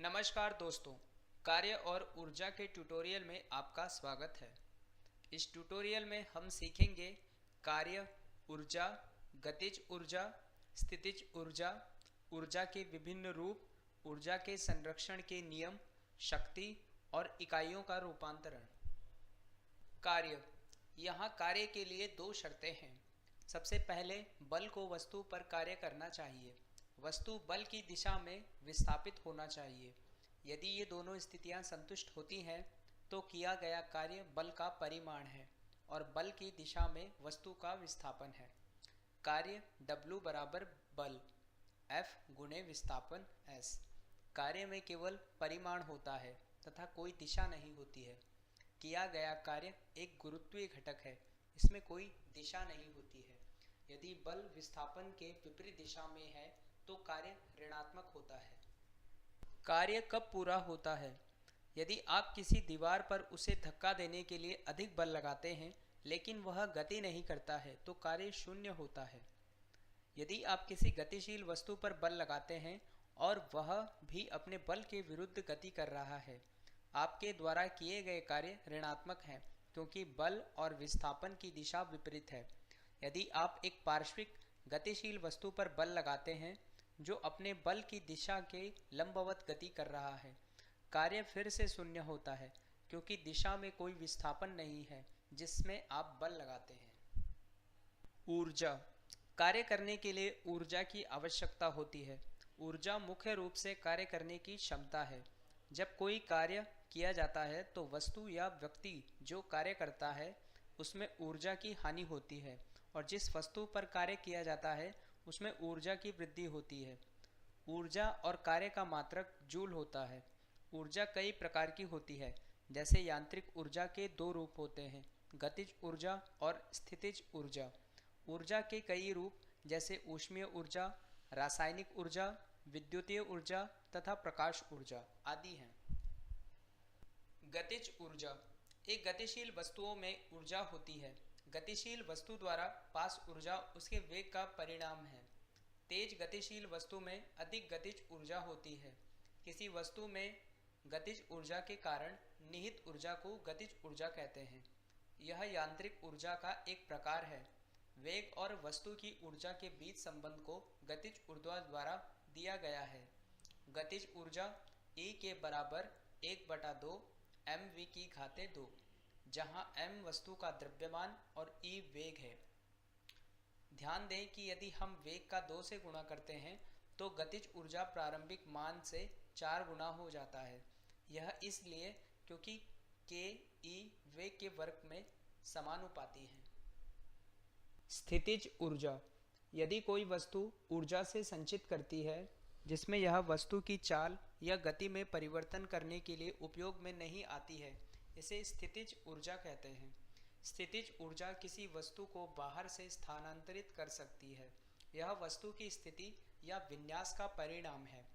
नमस्कार दोस्तों, कार्य और ऊर्जा के ट्यूटोरियल में आपका स्वागत है। इस ट्यूटोरियल में हम सीखेंगे कार्य, ऊर्जा, गतिज ऊर्जा, स्थितिज ऊर्जा, ऊर्जा के विभिन्न रूप, ऊर्जा के संरक्षण के नियम, शक्ति और इकाइयों का रूपांतरण। कार्य। यहाँ कार्य के लिए दो शर्तें हैं। सबसे पहले बल को वस्तु पर कार्य करना चाहिए। वस्तु बल की दिशा में विस्थापित होना चाहिए। यदि ये दोनों स्थितियां संतुष्ट होती हैं तो किया गया कार्य बल का परिमाण है और बल की दिशा में वस्तु का विस्थापन है। कार्य W बराबर बल F गुणे विस्थापन S। कार्य में केवल परिमाण होता है तथा कोई दिशा नहीं होती है। किया गया कार्य एक गुरुत्वीय घटक है, इसमें कोई दिशा नहीं होती है। यदि बल विस्थापन के विपरीत दिशा में है तो कार्य ऋणात्मक होता है। कार्य कब पूरा होता है? यदि आप किसी दीवार पर उसे धक्का देने के लिए अधिक बल लगाते हैं लेकिन वह गति नहीं करता है तो कार्य शून्य होता है। यदि आप किसी गतिशील वस्तु पर बल लगाते हैं और वह भी अपने बल के विरुद्ध गति कर रहा है, आपके द्वारा किए गए कार्य ऋणात्मक हैं क्योंकि बल और विस्थापन की दिशा विपरीत है। यदि आप एक पार्श्विक गतिशील वस्तु पर बल लगाते हैं जो अपने बल की दिशा के लंबवत गति कर रहा है, कार्य फिर से शून्य होता है क्योंकि दिशा में कोई विस्थापन नहीं है जिसमें आप बल लगाते हैं। ऊर्जा। कार्य करने के लिए ऊर्जा की आवश्यकता होती है। ऊर्जा मुख्य रूप से कार्य करने की क्षमता है। जब कोई कार्य किया जाता है तो वस्तु या व्यक्ति जो कार्य करता है उसमें ऊर्जा की हानि होती है और जिस वस्तु पर कार्य किया जाता है उसमें ऊर्जा की वृद्धि होती है। ऊर्जा और कार्य का मात्रक जूल होता है। ऊर्जा कई प्रकार की होती है, जैसे यांत्रिक ऊर्जा के दो रूप होते हैं, गतिज ऊर्जा और स्थितिज ऊर्जा। ऊर्जा के कई रूप जैसे ऊष्मीय ऊर्जा, रासायनिक ऊर्जा, विद्युतीय ऊर्जा तथा प्रकाश ऊर्जा आदि हैं। गतिज ऊर्जा। एक गतिशील वस्तुओं में ऊर्जा होती है। गतिशील वस्तु द्वारा पास ऊर्जा उसके वेग का परिणाम है। तेज गतिशील वस्तु में अधिक गतिज ऊर्जा होती है। किसी वस्तु में गतिज ऊर्जा के कारण निहित ऊर्जा को गतिज ऊर्जा कहते हैं। यह यांत्रिक ऊर्जा का एक प्रकार है। वेग और वस्तु की ऊर्जा के बीच संबंध को गतिज ऊर्जा द्वारा दिया गया है। गतिज ऊर्जा E के बराबर 1/2 mv की घाते 2, जहाँ m वस्तु का द्रव्यमान और E वेग है। ध्यान दें कि यदि हम वेग का 2 से गुणा करते हैं तो गतिज ऊर्जा प्रारंभिक मान से 4 गुना हो जाता है। यह इसलिए क्योंकि k E वेग के वर्ग में समानुपाती है। स्थितिज ऊर्जा। यदि कोई वस्तु ऊर्जा से संचित करती है जिसमें यह वस्तु की चाल या गति में परिवर्तन करने के लिए उपयोग में नहीं आती है, इसे स्थितिज ऊर्जा कहते हैं। स्थितिज ऊर्जा किसी वस्तु को बाहर से स्थानांतरित कर सकती है। यह वस्तु की स्थिति या विन्यास का परिणाम है।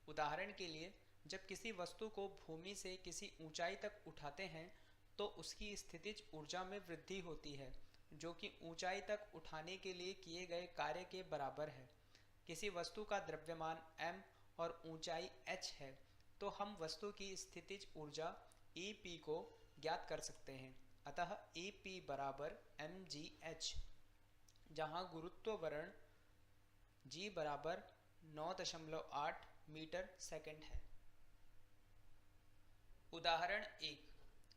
उदाहरण के लिए, जब किसी वस्तु को भूमि से किसी ऊंचाई तक उठाते हैं तो उसकी स्थितिज ऊर्जा में वृद्धि होती है, जो कि ऊंचाई तक उठाने के लिए किए गए कार्य के बराबर है। किसी वस्तु का द्रव्यमान m और ऊंचाई h है तो हम वस्तु की स्थितिज ऊर्जा EP को ज्ञात कर सकते हैं। अतः EP बराबर mgh, जहाँ गुरुत्व त्वरण g बराबर 9.8 मीटर सेकंड है। उदाहरण 1,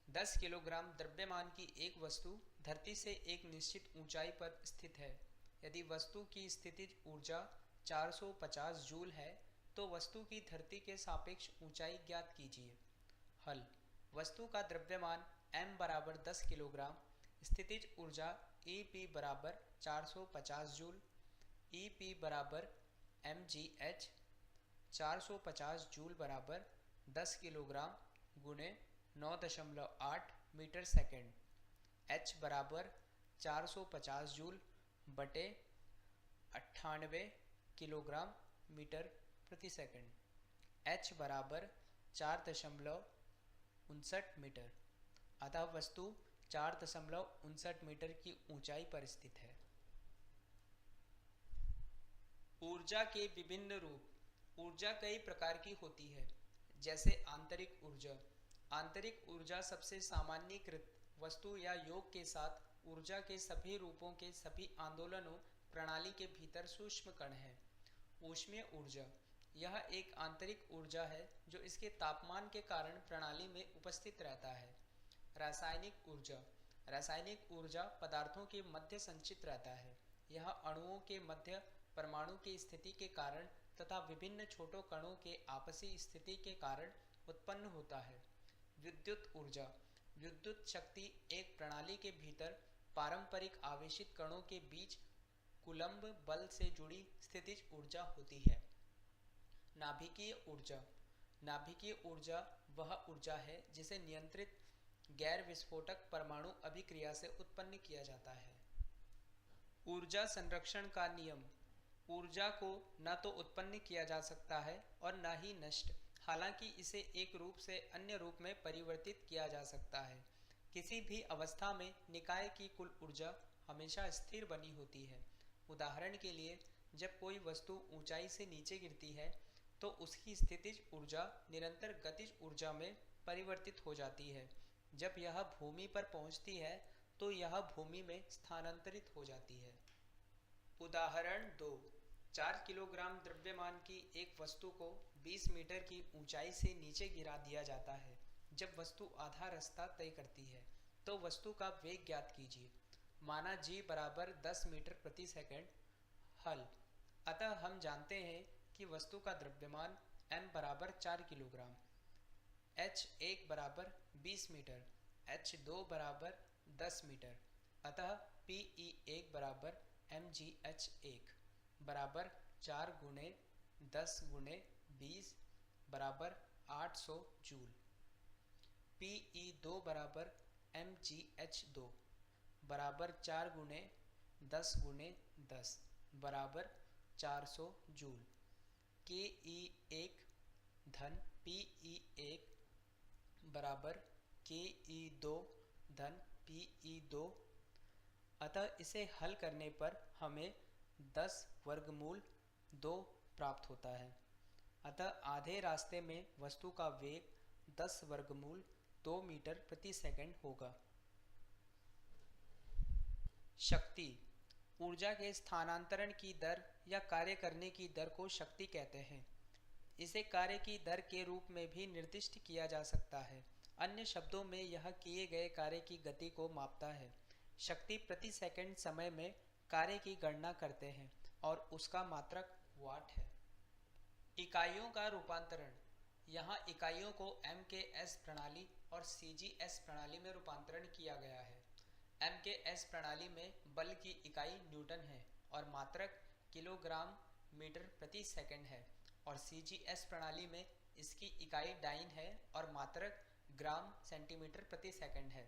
10 किलोग्राम द्रव्यमान की एक वस्तु धरती से एक निश्चित ऊंचाई पर स्थित है। यदि वस्तु की स्थितिज ऊर्जा 450 जूल है तो वस्तु की धरती के सापेक्ष ऊंचाई ज्ञात कीजिए। हल। वस्तु का द्रव्यमान m बराबर 10 किलोग्राम, स्थितिज ऊर्जा EP बराबर 450 जूल, EP बराबर mgh, 450 जूल बराबर 10 किलोग्राम गुणे 9.8 मीटर सेकेंड, h बराबर 450 जूल बटे 98 किलोग्राम मीटर प्रति सेकंड, h बराबर 4.59 मीटर। अतः वस्तु 4.59 मीटर की ऊंचाई पर स्थित है। ऊर्जा के विभिन्न रूप। ऊर्जा कई प्रकार की होती है, जैसे आंतरिक ऊर्जा। आंतरिक ऊर्जा सबसे सामान्यीकृत वस्तु या योग के साथ ऊर्जा के सभी रूपों के सभी आंदोलनों प्रणाली के भीतर सूक्ष्म कण है। ऊष्मीय ऊर्जा, यह एक आंतरिक ऊर्जा है जो इसके तापमान के कारण प्रणाली में उपस्थित रहता है। रासायनिक ऊर्जा, रासायनिक ऊर्जा पदार्थों के मध्य संचित रहता है। यह अणुओं के मध्य परमाणु की स्थिति के कारण तथा विभिन्न छोटों कणों के आपसी स्थिति के कारण उत्पन्न होता है। विद्युत ऊर्जा, विद्युत शक्ति एक प्रणाली के भीतर पारंपरिक आवेशित कणों के बीच कूलम्ब बल से जुड़ी स्थितिज ऊर्जा होती है। नाभिकीय ऊर्जा, नाभिकीय ऊर्जा वह ऊर्जा है जिसे नियंत्रित गैर विस्फोटक परमाणु अभिक्रिया से उत्पन्न किया जाता है। ऊर्जा संरक्षण का नियम, ऊर्जा को न तो उत्पन्न किया जा सकता है और न ही नष्ट, हालांकि इसे एक रूप से अन्य रूप में परिवर्तित किया जा सकता है। किसी भी अवस्था में निकाय की कुल ऊर्जा हमेशा स्थिर बनी होती है। उदाहरण के लिए, जब कोई वस्तु ऊंचाई से नीचे गिरती है तो उसकी स्थितिज ऊर्जा निरंतर गतिज ऊर्जा में परिवर्तित हो जाती है। जब यह भूमि पर पहुंचती है तो यह भूमि में स्थानांतरित हो जाती है। उदाहरण 2, 4 किलोग्राम द्रव्यमान की एक वस्तु को 20 मीटर की ऊंचाई से नीचे गिरा दिया जाता है। जब वस्तु आधा रास्ता तय करती है तो वस्तु का वेग ज्ञात कीजिए। माना g बराबर 10 मीटर प्रति सेकंड। हल, अतः हम जानते हैं कि वस्तु का द्रव्यमान m बराबर 4 किलोग्राम, h1 बराबर 20 मीटर, h2 बराबर 10 मीटर, अतः Pe1 बराबर mgh1 बराबर 4 गुणे 10 गुणे 20 बराबर 800 जूल। Pe2 बराबर mgh2 बराबर 4 गुणे 10 गुणे 10 बराबर 400 जूल। Ke1 धन Pe1 बराबर Ke2 धन Pe2, अतः इसे हल करने पर हमें 10 वर्गमूल 2 प्राप्त होता है। अतः आधे रास्ते में वस्तु का वेग 10 वर्गमूल 2 मीटर प्रति सेकंड होगा। शक्ति, ऊर्जा के स्थानांतरण की दर या कार्य करने की दर को शक्ति कहते हैं। इसे कार्य की दर के रूप में भी निर्दिष्ट किया जा सकता है। अन्य शब्दों में यह किए गए कार्य की गति को मापता है। शक्ति प्रति सेकंड समय में कार्य की गणना करते हैं और उसका मात्रक वाट है। इकाइयों का रूपांतरण, यहाँ इकाइयों को MKS प्रणाली और CGS प्रणाली में रूपांतरण किया गया है। MKS प्रणाली में बल की इकाई न्यूटन है और मात्रक किलोग्राम मीटर प्रति सेकंड है, और CGS प्रणाली में इसकी इकाई डाइन है और मात्रक ग्राम सेंटीमीटर प्रति सेकंड है,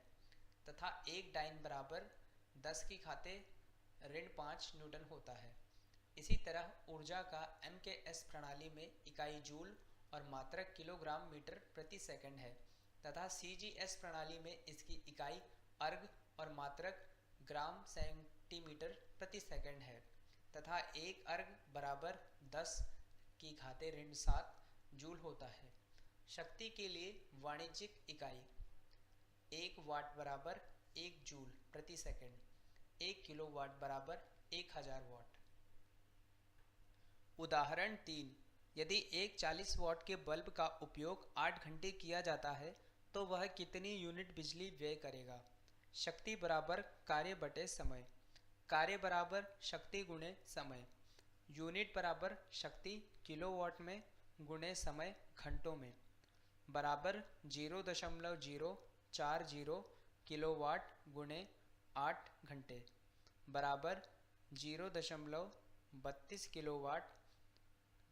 तथा एक डाइन बराबर 10 की घाते ऋण 5 न्यूटन होता है। इसी तरह ऊर्जा का MKS प्रणाली में इकाई जूल और मात्रक किलोग्राम मीटर प्रति सेकंड है, तथा CGS प्रणाली में इसकी इकाई अर्ग और मात्रक ग्राम सेंटीमीटर प्रति सेकंड है, तथा एक अर्ग बराबर 10 की घाते ऋण 7 जूल होता है। शक्ति के लिए वाणिज्यिक इकाई, 1 वाट बराबर 1 जूल प्रति सेकंड, 1 किलोवाट बराबर 1000 वाट। उदाहरण 3, यदि एक 40 वाट के बल्ब का उपयोग 8 घंटे किया जाता है तो वह कितनी यूनिट बिजली व्यय करेगा। शक्ति बराबर कार्य बटे समय, कार्य बराबर शक्ति गुणे समय, यूनिट बराबर शक्ति किलोवाट में गुणे समय घंटों में, बराबर 0.040 किलोवाट गुणे 8 घंटे, बराबर 0.32 किलोवाट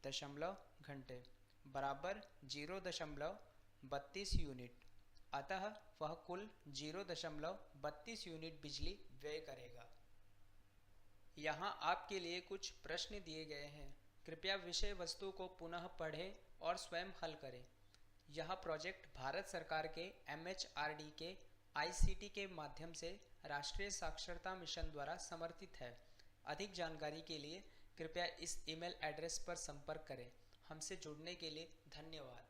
दशमलव घंटे, बराबर 0.32 यूनिट। अतः वह कुल 0.32 यूनिट बिजली व्यय करेगा। यहाँ आपके लिए कुछ प्रश्न दिए गए हैं। कृपया विषय वस्तु को पुनः पढ़ें और स्वयं हल करें। यह प्रोजेक्ट भारत सरकार के MHRD के ICT के माध्यम से राष्ट्रीय साक्षरता मिशन द्वारा समर्थित है। अधिक जानकारी के लिए कृपया इस ईमेल एड्रेस पर संपर्क करें। हमसे जुड़ने के लिए धन्यवाद।